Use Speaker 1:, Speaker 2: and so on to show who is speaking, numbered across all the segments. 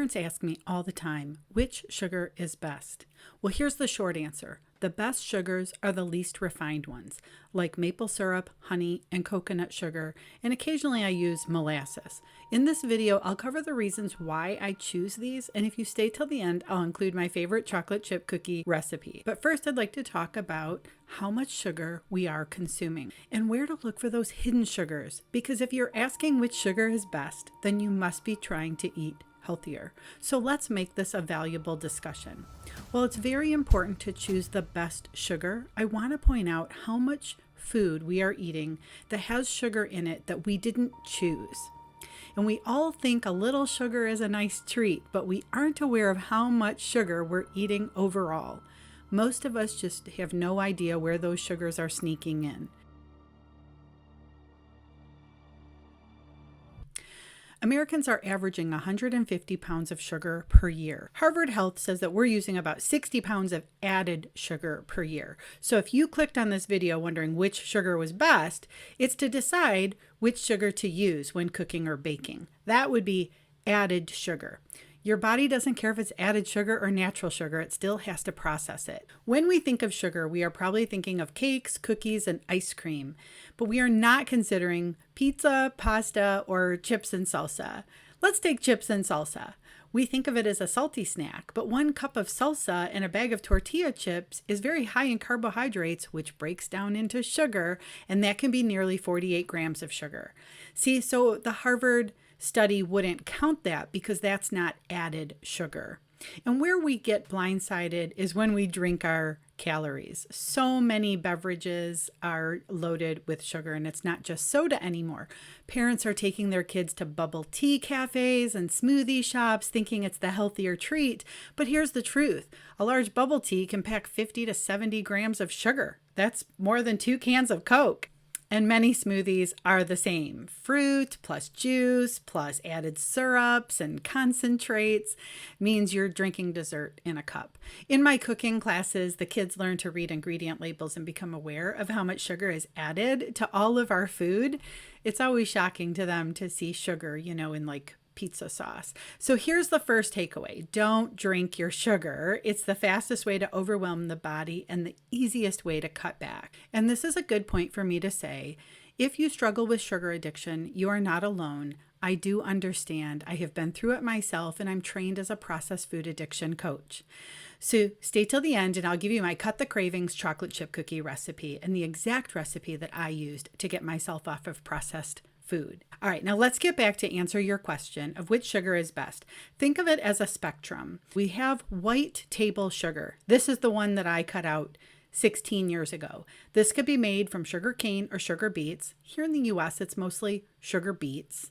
Speaker 1: Parents ask me all the time, which sugar is best? Well, here's the short answer. The best sugars are the least refined ones, like maple syrup, honey, and coconut sugar, and occasionally I use molasses. In this video, I'll cover the reasons why I choose these, and if you stay till the end, I'll include my favorite chocolate chip cookie recipe. But first, I'd like to talk about how much sugar we are consuming and where to look for those hidden sugars, because if you're asking which sugar is best, then you must be trying to eat healthier. So let's make this a valuable discussion. While it's very important to choose the best sugar, I want to point out how much food we are eating that has sugar in it that we didn't choose. And we all think a little sugar is a nice treat, but we aren't aware of how much sugar we're eating overall. Most of us just have no idea where those sugars are sneaking in. Americans are averaging 150 pounds of sugar per year. Harvard Health says that we're using about 60 pounds of added sugar per year. So if you clicked on this video wondering which sugar was best, it's to decide which sugar to use when cooking or baking. That would be added sugar. Your body doesn't care if it's added sugar or natural sugar, it still has to process it. When we think of sugar, we are probably thinking of cakes, cookies, and ice cream, but we are not considering pizza, pasta, or chips and salsa. Let's take chips and salsa. We think of it as a salty snack, but 1 cup of salsa and a bag of tortilla chips is very high in carbohydrates, which breaks down into sugar, and that can be nearly 48 grams of sugar. See, so the Harvard study wouldn't count that because that's not added sugar. And where we get blindsided is when we drink our calories. So many beverages are loaded with sugar, and it's not just soda anymore. Parents are taking their kids to bubble tea cafes and smoothie shops thinking it's the healthier treat. But here's the truth. A large bubble tea can pack 50 to 70 grams of sugar. That's more than 2 cans of Coke. And many smoothies are the same. Fruit plus juice plus added syrups and concentrates means you're drinking dessert in a cup. In my cooking classes, the kids learn to read ingredient labels and become aware of how much sugar is added to all of our food. It's always shocking to them to see sugar, in like pizza sauce. So here's the first takeaway. Don't drink your sugar. It's the fastest way to overwhelm the body and the easiest way to cut back. And this is a good point for me to say, if you struggle with sugar addiction, you are not alone. I do understand. I have been through it myself, and I'm trained as a processed food addiction coach. So stay till the end and I'll give you my Cut the Cravings chocolate chip cookie recipe and the exact recipe that I used to get myself off of processed food. All right, now let's get back to answer your question of which sugar is best. Think of it as a spectrum. We have white table sugar. This is the one that I cut out 16 years ago. This could be made from sugar cane or sugar beets. Here in the US, it's mostly sugar beets.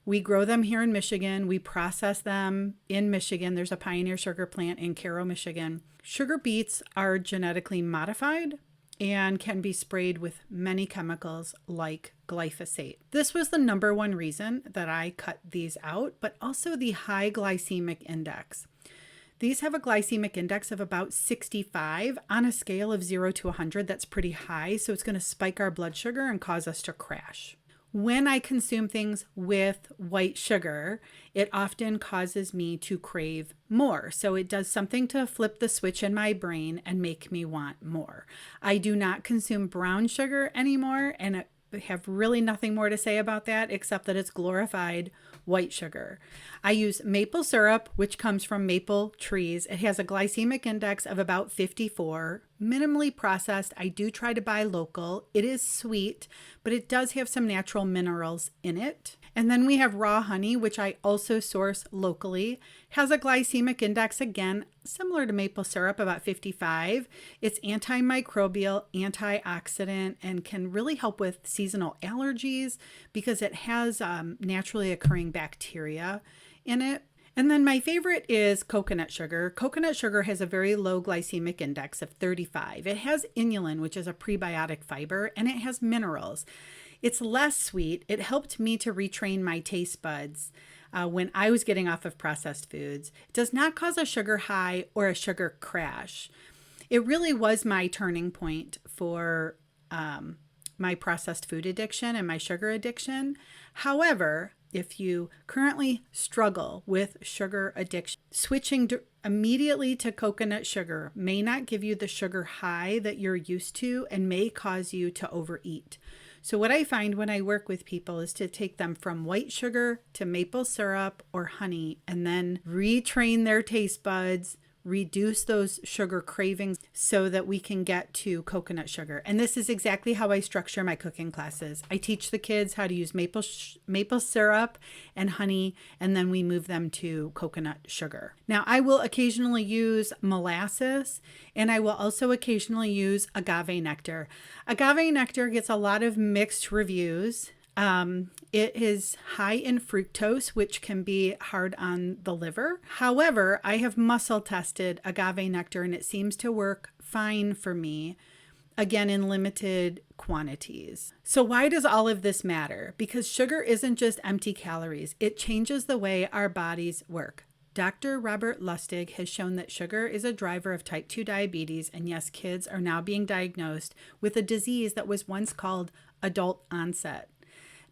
Speaker 1: We grow them here in Michigan. We process them in Michigan. There's a Pioneer Sugar plant in Cairo, Michigan. Sugar beets are genetically modified and can be sprayed with many chemicals like glyphosate. This was the number one reason that I cut these out, but also the high glycemic index. These have a glycemic index of about 65 on a scale of 0 to 100. That's pretty high, so it's going to spike our blood sugar and cause us to crash. When I consume things with white sugar, it often causes me to crave more. So it does something to flip the switch in my brain and make me want more. I do not consume brown sugar anymore, and I have really nothing more to say about that except that it's glorified white sugar. I use maple syrup, which comes from maple trees. It has a glycemic index of about 54, minimally processed. I do try to buy local. It is sweet, but it does have some natural minerals in it. And then we have raw honey, which I also source locally. Has a glycemic index, again, similar to maple syrup, about 55. It's antimicrobial, antioxidant, and can really help with seasonal allergies because it has naturally occurring bacteria in it. And then my favorite is coconut sugar. Coconut sugar has a very low glycemic index of 35. It has inulin, which is a prebiotic fiber, and it has minerals. It's less sweet. It helped me to retrain my taste buds when I was getting off of processed foods. It does not cause a sugar high or a sugar crash. It really was my turning point for my processed food addiction and my sugar addiction. However, if you currently struggle with sugar addiction, switching immediately to coconut sugar may not give you the sugar high that you're used to and may cause you to overeat. So what I find when I work with people is to take them from white sugar to maple syrup or honey and then retrain their taste buds, reduce those sugar cravings so that we can get to coconut sugar. And this is exactly how I structure my cooking classes. I teach the kids how to use maple syrup and honey, and then we move them to coconut sugar. Now, I will occasionally use molasses, and I will also occasionally use agave nectar. Agave nectar gets a lot of mixed reviews. It is high in fructose, which can be hard on the liver. However, I have muscle tested agave nectar and it seems to work fine for me, again, in limited quantities. So why does all of this matter? Because sugar isn't just empty calories. It changes the way our bodies work. Dr. Robert Lustig has shown that sugar is a driver of type 2 diabetes, and yes, kids are now being diagnosed with a disease that was once called adult-onset.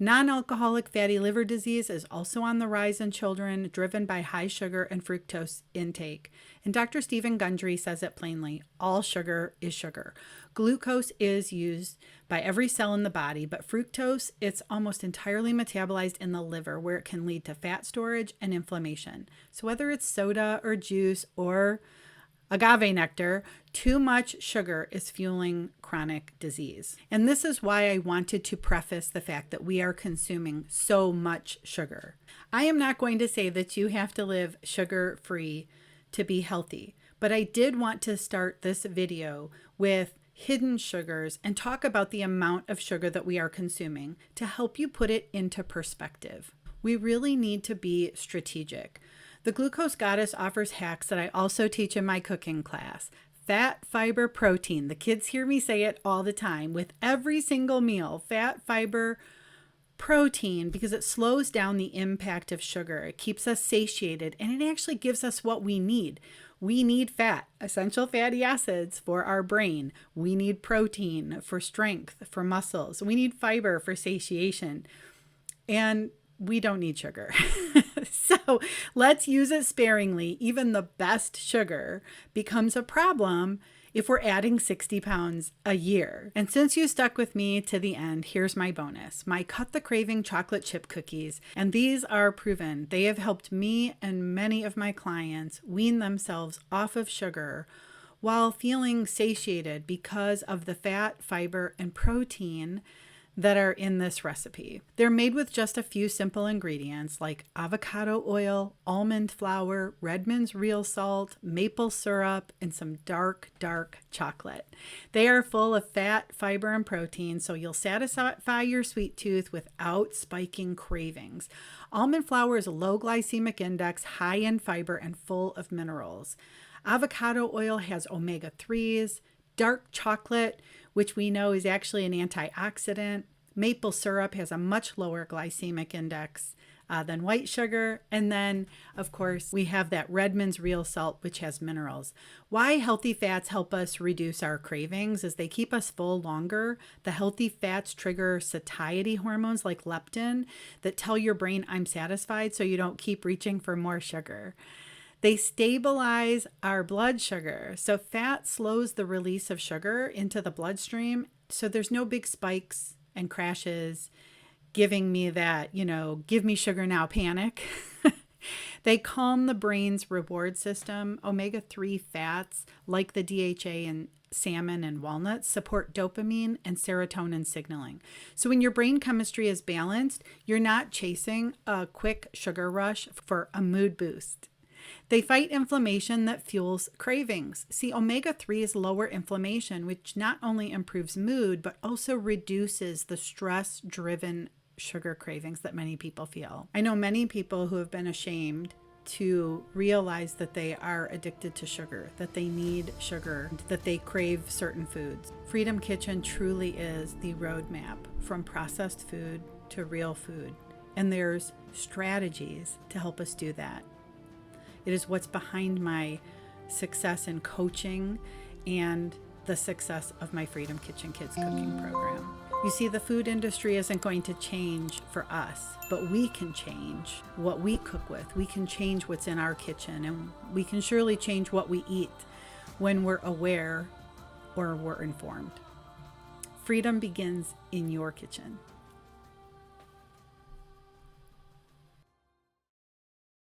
Speaker 1: Non-alcoholic fatty liver disease is also on the rise in children, driven by high sugar and fructose intake. And Dr. Stephen Gundry says it plainly, all sugar is sugar. Glucose is used by every cell in the body, but fructose, it's almost entirely metabolized in the liver, where it can lead to fat storage and inflammation. So whether it's soda or juice or agave nectar, too much sugar is fueling chronic disease. And this is why I wanted to preface the fact that we are consuming so much sugar. I am not going to say that you have to live sugar-free to be healthy, but I did want to start this video with hidden sugars and talk about the amount of sugar that we are consuming to help you put it into perspective. We really need to be strategic. The Glucose Goddess offers hacks that I also teach in my cooking class. Fat, fiber, protein. The kids hear me say it all the time with every single meal. Fat, fiber, protein, because it slows down the impact of sugar. It keeps us satiated, and it actually gives us what we need. We need fat, essential fatty acids for our brain. We need protein for strength, for muscles. We need fiber for satiation. And we don't need sugar. So let's use it sparingly. Even the best sugar becomes a problem if we're adding 60 pounds a year. And since you stuck with me to the end, here's my bonus, my Cut the Craving chocolate chip cookies. And these are proven. They have helped me and many of my clients wean themselves off of sugar while feeling satiated because of the fat, fiber, and protein that are in this recipe. They're made with just a few simple ingredients like avocado oil, almond flour, Redmond's real salt, maple syrup, and some dark chocolate. They are full of fat, fiber, and protein, so you'll satisfy your sweet tooth without spiking cravings. Almond flour is a low glycemic index, high in fiber, and full of minerals. Avocado oil has omega-3s, dark chocolate, which we know is actually an antioxidant. Maple syrup has a much lower glycemic index than white sugar. And then, of course, we have that Redmond's real salt, which has minerals. Why healthy fats help us reduce our cravings is they keep us full longer. The healthy fats trigger satiety hormones like leptin that tell your brain, I'm satisfied, so you don't keep reaching for more sugar. They stabilize our blood sugar. So fat slows the release of sugar into the bloodstream. So there's no big spikes and crashes giving me that, give me sugar now panic. They calm the brain's reward system. Omega-3 fats like the DHA in salmon and walnuts support dopamine and serotonin signaling. So when your brain chemistry is balanced, you're not chasing a quick sugar rush for a mood boost. They fight inflammation that fuels cravings. See, omega-3s lower inflammation, which not only improves mood, but also reduces the stress-driven sugar cravings that many people feel. I know many people who have been ashamed to realize that they are addicted to sugar, that they need sugar, that they crave certain foods. Freedom Kitchen truly is the roadmap from processed food to real food. And there's strategies to help us do that. It is what's behind my success in coaching and the success of my Freedom Kitchen Kids cooking program. You see, the food industry isn't going to change for us, but we can change what we cook with. We can change what's in our kitchen, and we can surely change what we eat when we're aware or we're informed. Freedom begins in your kitchen.